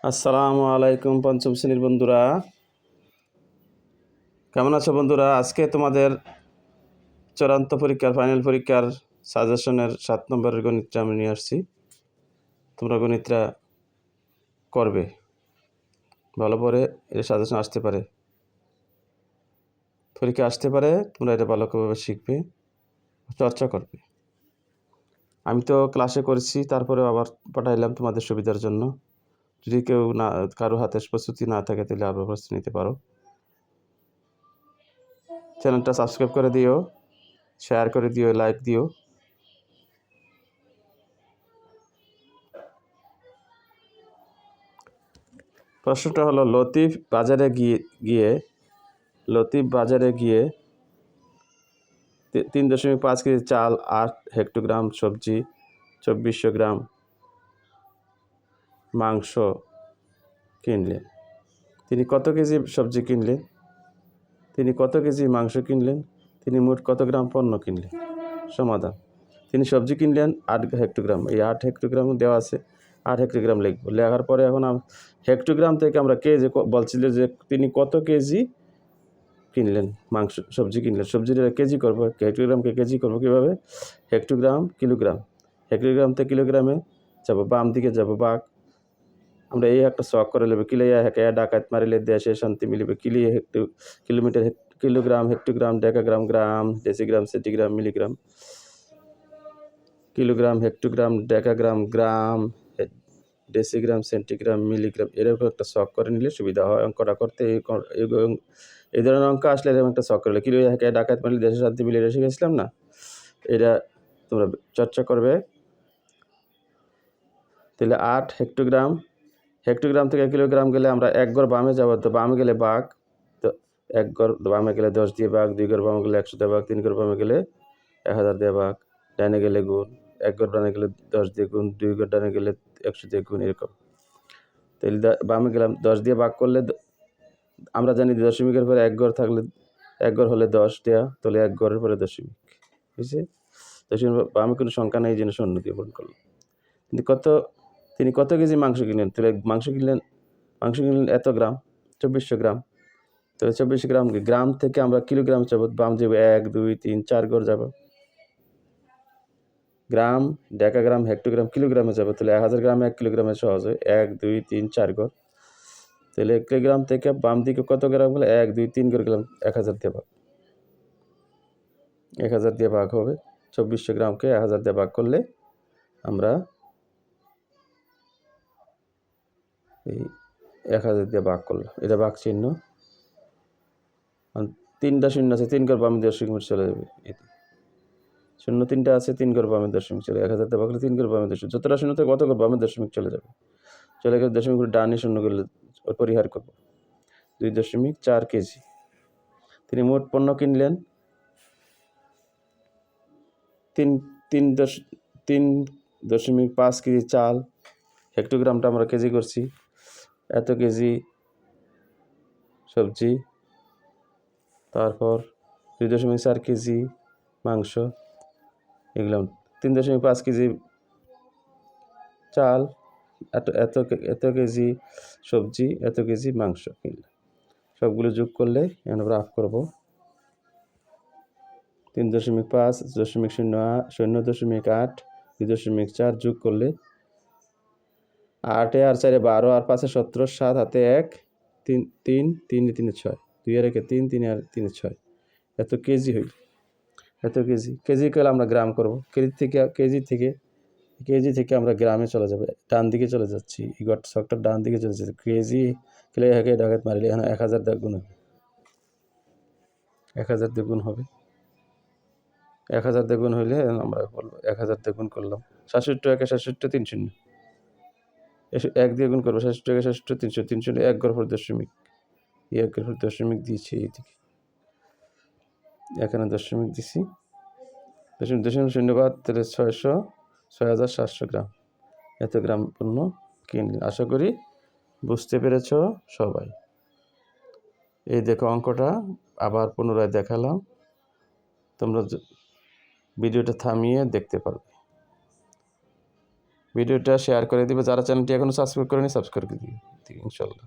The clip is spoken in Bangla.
আসসালামু আলাইকুম পঞ্চম শ্রেণীর বন্ধুরা, কেমন আছো বন্ধুরা? আজকে তোমাদের চূড়ান্ত পরীক্ষার ফাইনাল পরীক্ষার সাজেশনের 7 নম্বরের গণিতটা আমি নিয়ে আসছি। তোমরা গণিতটা করবে ভালো করে, এর সাজেশন আসতে পারে, পরীক্ষা আসতে পারে, তোমরা এটা ভালোভাবে শিখবে, চর্চা করবে। আমি তো ক্লাসে করেছি, তারপরে আবার পাঠাইলাম তোমাদের সুবিধার জন্য। যদি কেউ না, কারো হাতে প্রস্তুতি না থাকে, তাহলে আবার প্রস্তুতি নিতে পারো। চ্যানেলটা সাবস্ক্রাইব করে দিও, শেয়ার করে দিও, লাইক দিও। প্রশ্নটা হলো, লতিফ বাজারে গিয়ে 3.5 কেজি চাল, 8 হেক্টোগ্রাম সবজি, 2400 গ্রাম মাংস কিনলেন। তিনি কত কেজি সবজি কিনলেন? তিনি কত কেজি মাংস কিনলেন? তিনি মোট কত গ্রাম পণ্য কিনলেন? সমাধান: তিনি সবজি কিনলেন 8 হেক্টোগ্রাম। এই 8 হেক্টোগ্রাম দেওয়া আছে, 8 হেক্টোগ্রাম লিখবো। লেখার পরে এখন হেক্টোগ্রাম থেকে আমরা কেজি বলছিল যে তিনি কত কেজি কিনলেন মাংস, সবজি কিনলেন। সবজিটা কেজি করবো, হেক্টোগ্রামকে কেজি করবো কীভাবে? হেক্টোগ্রাম কিলোগ্রাম, হেক্টোগ্রাম থেকে কিলোগ্রামে যাব, বাম দিকে যাব বাঘ। আমরা এই একটা শখ করে নেবে, কিলিয়া হেঁকে ডাকাত মারিলে দেশে শান্তি মিলিবে। Kilometre kilogram, hectogram, decagram, gram, decigram, centigram, milligram. Kilogram, hectogram, decagram, gram, decigram, centigram, milligram. এরকম একটা শখ করে নিলে সুবিধা হয় অঙ্কটা করতে। এই ধরনের অঙ্ক আসলে এরকম একটা শখ করলে, কিলো হেঁকে ডাকাত মারিলে দেশে শান্তি মিলিয়ে এসে গেছিলাম না, এটা তোমরা চর্চা করবে। তাহলে 8 হেক্টোগ্রাম, হেক্টোগ্রাম থেকে কিলোগ্রাম গেলে আমরা 1 গড় বামে যাব, তো বামে গেলে বাঘ, তো 1 গড় বামে গেলে 10 দিয়ে বাঘ, 2 গড় বামে গেলে 100 দিয়ে বাঘ, 3 গড় বামে গেলে 1000 দিয়ে বাঘ, ডানে গেলে গুণ, 1 গড় ডানে গেলে 10 দিয়ে গুণ, 2 গড় ডানে গেলে 100 দিয়ে গুণ, এরকম। তাহলে বামে গেলাম 10 দিয়ে ভাগ করলে, আমরা জানি দশমিকের পরে 1 গড় থাকলে, 1 গড় হলে 10 দেওয়া, তাহলে 1 গড়ের পরে দশমিক, বুঝছে? দশমিক বামে কোনো সংখ্যা নেই, এই জন্য শূন্য দিয়ে পূরণ করলাম। তিনি কত কেজি মাংস কিনলেন? তাহলে মাংস কিনলেন এত গ্রাম, 2400 গ্রাম। তাহলে 2400 গ্রাম, গ্রাম থেকে আমরা কিলোগ্রাম যাব, বাম যাবো 1 2 3 4 গড় যাব। গ্রাম, ডেকাগ্রাম, হেক্টোগ্রাম, কিলোগ্রামে যাব, তাহলে 1000 গ্রামে 1 কিলোগ্রামে সহজ হয়, 1 2 3 4 গড়। তাহলে কিলোগ্রাম থেকে বাম দিকে কত গ্রাম গেলে 1 2 3 করে গেলাম, 1000 দিয়ে ভাগ, 1000 দিয়ে ভাগ হবে। 2400 গ্রামকে 1000 দিয়ে ভাগ করলে আমরা এই 1000 দিয়ে ভাগ করলাম, এটা ভাগ চিহ্ন। 3টা শূন্য আছে, 3 ঘর বামে দশমিক চলে যাবে, 3টা আছে, 3 ঘর বামে দশমিক চলে, 1000 দিয়ে ভাগ করলে 3 ঘর বামে দশমিক, যতটা শূন্য থেকে কত ঘর বামে দশমিক চলে যাবে, চলে গেলে দশমিক করে ডানে শূন্য করলে পরিহার করবো, 2.4 কেজি। তিনি মোট পণ্য কিনলেন 3.5 কেজি চাল, হেক্টোগ্রামটা আমরা কেজি করছি, এত কেজি সবজি, তারপর 2.4 কেজি মাংস, এগুলো 3.5 কেজি চাল, এত কেজি সবজি, এত কেজি মাংস কিনলাম। সবগুলো যোগ করলে আমরা হাফ করবো, 3.5 0.8 2.4 যোগ করলে 8 আর 4 12 আর 5 17, 7 হাতে 1 3 3 3 3 6, 2 আর 1 3 3 আর 3 6, এত কেজি হইল। এত কেজি করলে আমরা গ্রাম করব। কেজি থেকে আমরা গ্রামে চলে যাব, ডান দিকে চলে যাচ্ছি, এই ছকটা ডান দিকে চলে যাচ্ছে। কেজি খেলে ঢাকাত মারিলে এখানে 1000 গুণ হবে, 1000 দ্বিগুণ হবে। 1000 দ্বিগুণ হইলে আমরা বলবো 1000 দ্বিগুণ করলাম, 67 টাকা 67 3 শূন্য, 1 দিয়ে গুণ করবো, 67 টাকা 67 300, 300 1 ঘর পর দশমিক, এই 1 ঘর পর দশমিক দিয়েছি এইদিকে, এখানে দশমিক দিছি, দশমিক শূন্যবাদ, তাহলে 6700 গ্রাম, এত গ্রাম পণ্য কিনলেন। আশা করি বুঝতে পেরেছ সবাই। এই দেখো অঙ্কটা আবার পুনরায় দেখালাম, তোমরা ভিডিওটা থামিয়ে দেখতে পারবে। ভিডিওটা শেয়ার করে দিবে, যারা চ্যানেলটি এখনো সাবস্ক্রাইব করেনি সাবস্ক্রাইব করে দিবে। থেকে ইনশাল্লাহ।